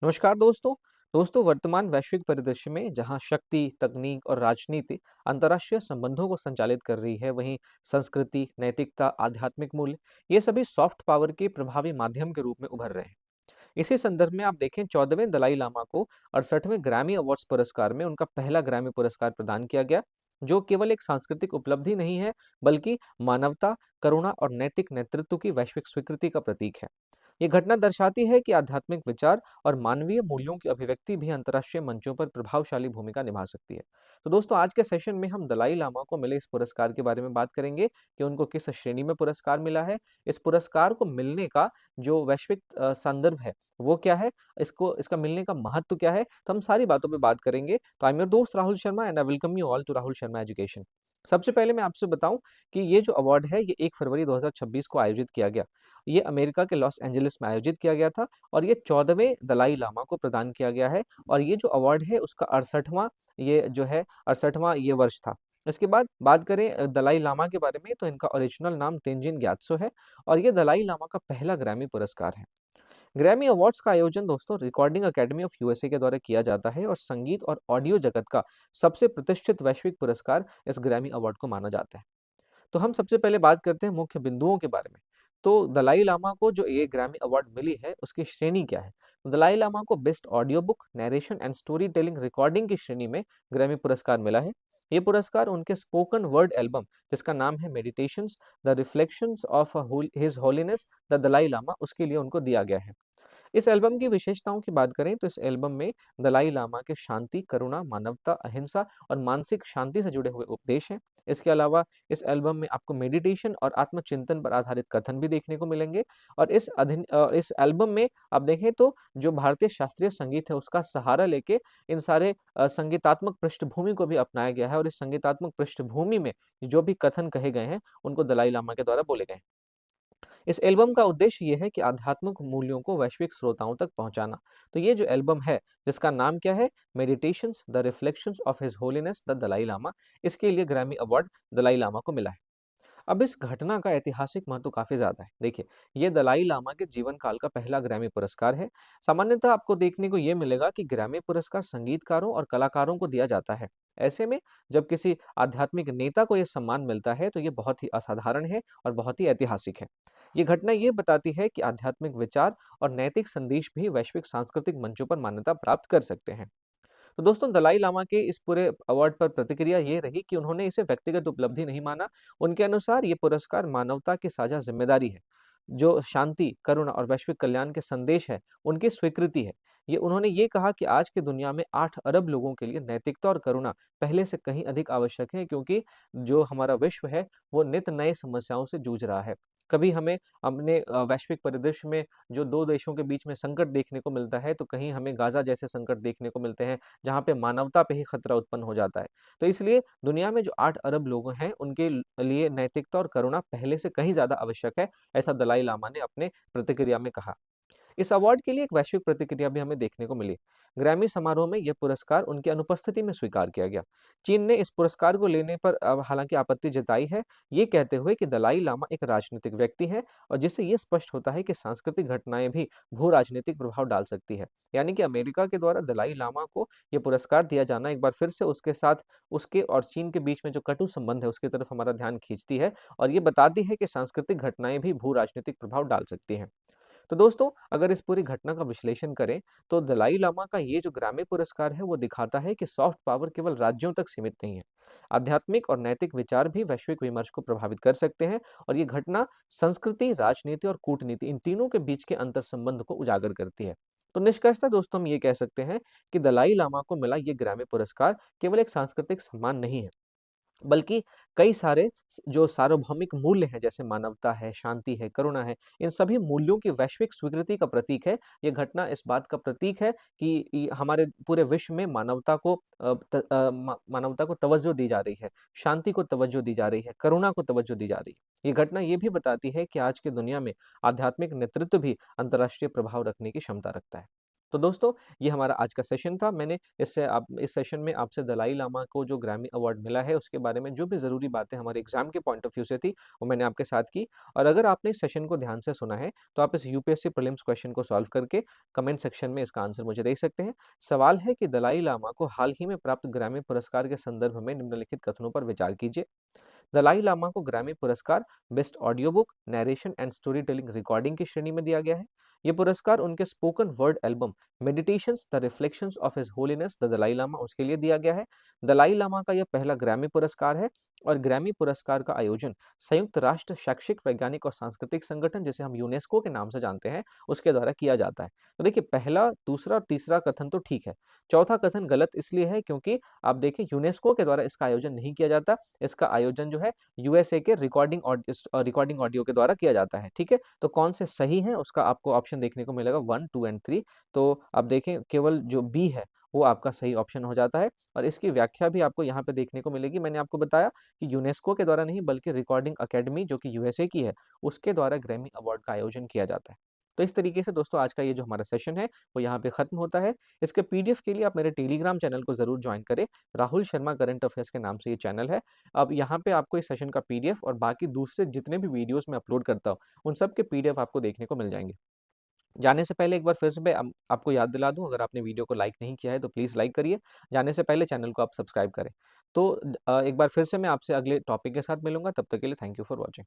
नमस्कार दोस्तों। वर्तमान वैश्विक परिदृश्य में जहां शक्ति, तकनीक और राजनीति अंतर्राष्ट्रीय संबंधों को संचालित कर रही है, वहीं संस्कृति, नैतिकता, आध्यात्मिक मूल्य ये सभी सॉफ्ट पावर के प्रभावी माध्यम के रूप में उभर रहे हैं। इसी संदर्भ में आप देखें 14वें दलाई लामा को 68वें ग्रैमी अवार्ड्स पुरस्कार में उनका पहला ग्रैमी पुरस्कार प्रदान किया गया, जो केवल एक सांस्कृतिक उपलब्धि नहीं है, बल्कि मानवता, करुणा और नैतिक नेतृत्व की वैश्विक स्वीकृति का प्रतीक है। ये घटना दर्शाती है कि आध्यात्मिक विचार और मानवीय मूल्यों की अभिव्यक्ति भी अंतर्राष्ट्रीय मंचों पर प्रभावशाली भूमिका निभा सकती है। तो दोस्तों, आज के सेशन में हम दलाई लामा को मिले इस पुरस्कार के बारे में बात करेंगे कि उनको किस श्रेणी में पुरस्कार मिला है, इस पुरस्कार को मिलने का जो वैश्विक संदर्भ है वो क्या है, इसका मिलने का महत्व क्या है, तो हम सारी बातों पे बात करेंगे। तो आई एम योर दोस्त Rahul Sharma and I welcome you all to Rahul Sharma education. सबसे पहले मैं आपसे बताऊं कि ये जो अवार्ड है ये 1 फरवरी 2026 को आयोजित किया गया। ये अमेरिका के लॉस एंजलिस में आयोजित किया गया था और ये 14वें दलाई लामा को प्रदान किया गया है और ये जो अवार्ड है उसका 68वां ये जो है 68वां ये वर्ष था। इसके बाद बात करें दलाई लामा के बारे में, तो इनका ओरिजिनल नाम तेंजिन ग्यात्सो है और ये दलाई लामा का पहला ग्रैमी पुरस्कार है। ग्रैमी अवार्ड्स का आयोजन दोस्तों रिकॉर्डिंग एकेडमी ऑफ यूएसए के द्वारा किया जाता है और संगीत और ऑडियो जगत का सबसे प्रतिष्ठित वैश्विक पुरस्कार इस ग्रैमी अवार्ड को माना जाता है। तो हम सबसे पहले बात करते हैं मुख्य बिंदुओं के बारे में। तो दलाई लामा को जो ये ग्रैमी अवार्ड मिली है उसकी श्रेणी क्या है? दलाई लामा को best audio book, narration and storytelling recording की श्रेणी में ग्रैमी पुरस्कार मिला है। ये पुरस्कार उनके स्पोकन वर्ड एल्बम जिसका नाम है meditations the reflections of his holiness the Dalai Lama, उसके लिए उनको दिया गया है। इस एल्बम की विशेषताओं की बात करें तो इस एल्बम में दलाई लामा के शांति, करुणा, मानवता, अहिंसा और मानसिक शांति से जुड़े हुए उपदेश हैं। इसके अलावा इस एल्बम में आपको मेडिटेशन और आत्मचिंतन पर आधारित कथन भी देखने को मिलेंगे और इस एल्बम में आप देखें तो जो भारतीय शास्त्रीय संगीत है उसका सहारा लेके इन सारे संगीतात्मक पृष्ठभूमि को भी अपनाया गया है और इस संगीतात्मक पृष्ठभूमि में जो भी कथन कहे गए हैं उनको दलाई लामा के द्वारा बोले गए हैं। इस एल्बम का उद्देश्य ये है कि आध्यात्मिक मूल्यों को वैश्विक श्रोताओं तक पहुंचाना। तो ये जो एल्बम है जिसका नाम क्या है, meditations the reflections of his holiness the Dalai Lama, इसके लिए ग्रैमी अवार्ड दलाई लामा को मिला है। अब इस घटना का ऐतिहासिक महत्व काफी ज्यादा है। देखिए, ये दलाई लामा के जीवन काल का पहला ग्रैमी पुरस्कार है। सामान्यतः आपको देखने को ये मिलेगा कि ग्रैमी पुरस्कार संगीतकारों और कलाकारों को दिया जाता है। ऐसे में जब किसी आध्यात्मिक नेता को यह सम्मान मिलता है तो ये बहुत ही असाधारण है और बहुत ही ऐतिहासिक है। ये घटना ये बताती है कि आध्यात्मिक विचार और नैतिक संदेश भी वैश्विक सांस्कृतिक मंचों पर मान्यता प्राप्त कर सकते हैं। तो दोस्तों, दलाई लामा के इस पूरे अवार्ड पर प्रतिक्रिया ये रही कि उन्होंने इसे व्यक्तिगत उपलब्धि नहीं माना। उनके अनुसार ये पुरस्कार मानवता की साझा जिम्मेदारी है, जो शांति, करुणा और वैश्विक कल्याण के संदेश है, उनकी स्वीकृति है। ये उन्होंने ये कहा कि आज की दुनिया में 8 अरब लोगों के लिए नैतिकता और करुणा पहले से कहीं अधिक आवश्यक है, क्योंकि जो हमारा विश्व है वो नित नए समस्याओं से जूझ रहा है। कभी हमें अपने वैश्विक परिदृश्य में जो 2 देशों के बीच में संकट देखने को मिलता है, तो कहीं हमें गाज़ा जैसे संकट देखने को मिलते हैं, जहाँ पे मानवता पे ही खतरा उत्पन्न हो जाता है। तो इसलिए दुनिया में जो 8 अरब लोग हैं, उनके लिए नैतिकता और करुणा पहले से कहीं ज़्यादा आवश्यक है, ऐसा दलाई लामा ने अपने प्रतिक्रिया में कहा। इस अवार्ड के लिए एक वैश्विक प्रतिक्रिया भी हमें देखने को मिली। ग्रैमी समारोह में यह पुरस्कार उनकी अनुपस्थिति में स्वीकार किया गया। चीन ने इस पुरस्कार को लेने पर हालांकि आपत्ति जताई है, ये कहते हुए कि दलाई लामा एक राजनीतिक व्यक्ति हैं और जिससे ये स्पष्ट होता है कि सांस्कृतिक घटनाएं भी भू राजनीतिक प्रभाव डाल सकती है। यानी कि अमेरिका के द्वारा दलाई लामा को यह पुरस्कार दिया जाना एक बार फिर से उसके साथ उसके और चीन के बीच में जो कटु संबंध है उसकी तरफ हमारा ध्यान खींचती है और ये बताती है कि सांस्कृतिक घटनाएं भी भू राजनीतिक प्रभाव डाल सकती हैं। तो दोस्तों, अगर इस पूरी घटना का विश्लेषण करें तो दलाई लामा का ये जो ग्रैमी पुरस्कार है वो दिखाता है कि सॉफ्ट पावर केवल राज्यों तक सीमित नहीं है। आध्यात्मिक और नैतिक विचार भी वैश्विक विमर्श को प्रभावित कर सकते हैं और ये घटना संस्कृति, राजनीति और कूटनीति इन तीनों के बीच के अंतर संबंध को उजागर करती है। तो निष्कर्षतः दोस्तों हम ये कह सकते हैं कि दलाई लामा को मिला ये ग्रैमी पुरस्कार केवल एक सांस्कृतिक सम्मान नहीं है, बल्कि कई सारे जो सार्वभौमिक मूल्य हैं जैसे मानवता है, शांति है, करुणा है, इन सभी मूल्यों की वैश्विक स्वीकृति का प्रतीक है। ये घटना इस बात का प्रतीक है कि हमारे पूरे विश्व में मानवता को तवज्जो दी जा रही है, शांति को तवज्जो दी जा रही है, करुणा को तवज्जो दी जा रही है। ये घटना ये भी बताती है कि आज की दुनिया में आध्यात्मिक नेतृत्व भी अंतर्राष्ट्रीय प्रभाव रखने की क्षमता रखता है। तो दोस्तों, ये हमारा आज का सेशन था। मैंने इससे आप इस सेशन में आपसे दलाई लामा को जो ग्रैमी अवार्ड मिला है, उसके बारे में जो भी ज़रूरी बातें हमारे एग्ज़ाम के पॉइंट ऑफ व्यू से थी, वो मैंने आपके साथ की। और अगर आपने इस सेशन को ध्यान से सुना है, तो आप इस यूपीएससी प्रीलिम्स क्वेश्चन को सॉल्व करके कमेंट सेक्शन में इसका आंसर मुझे दे सकते हैं। सवाल है कि दलाई लामा को हाल ही में प्राप्त ग्रैमी पुरस्कार के संदर्भ में निम्नलिखित कथनों पर विचार कीजिए। दलाई लामा को ग्रैमी पुरस्कार best audio book, narration and storytelling recording की श्रेणी में दिया गया है। ये पुरस्कार उनके spoken word album meditations the reflections of his holiness the Dalai Lama उसके लिए दिया गया है। दलाई लामा का यह पहला ग्रैमी पुरस्कार है और ग्रैमी पुरस्कार का आयोजन संयुक्त राष्ट्र शैक्षिक, वैज्ञानिक और सांस्कृतिक संगठन, जिसे हम यूनेस्को के नाम से जानते हैं, उसके द्वारा किया जाता है। तो देखिए, पहला, दूसरा और तीसरा कथन तो ठीक है। चौथा कथन गलत इसलिए है क्योंकि आप देखें, यूनेस्को के द्वारा इसका आयोजन नहीं किया जाता। इसका आयोजन जो है यूएसए के रिकॉर्डिंग ऑडियो के द्वारा किया जाता है, ठीक है? तो कौन से सही हैं, उसका आपको ऑप्शन देखने को मिलेगा 1, 2 एंड 3। तो आप देखें, केवल जो बी है, वो आपका सही ऑप्शन हो जाता है और इसकी व्याख्या भी आपको यहाँ पे देखने को मिलेगी। मैंने आपको बताया कि यूनेस्को के द्वारा नहीं, बल्कि रिकॉर्डिंग अकेडमी, जो कि यूएसए की है, उसके द्वारा ग्रैमी अवार्ड का आयोजन किया जाता है। तो इस तरीके से दोस्तों, आज का ये जो हमारा सेशन है, वो यहाँ पे खत्म होता है। इसके पीडीएफ के लिए आप मेरे टेलीग्राम चैनल को ज़रूर जॉइन करें। राहुल शर्मा करंट अफेयर्स के नाम से ये चैनल है। अब यहाँ पे आपको इस सेशन का पीडीएफ और बाकी दूसरे जितने भी वीडियोज़ मैं अपलोड करता हूँ, उन सब के पीडीएफ आपको देखने को मिल जाएँगे। जाने से पहले एक बार फिर से मैं आपको याद दिला दूँ, अगर आपने वीडियो को लाइक नहीं किया है, तो प्लीज़ लाइक करिए। जाने से पहले चैनल को आप सब्सक्राइब करें। तो एक बार फिर से मैं आपसे अगले टॉपिक के साथ मिलूँगा, तब तक के लिए थैंक यू फॉर वॉचिंग।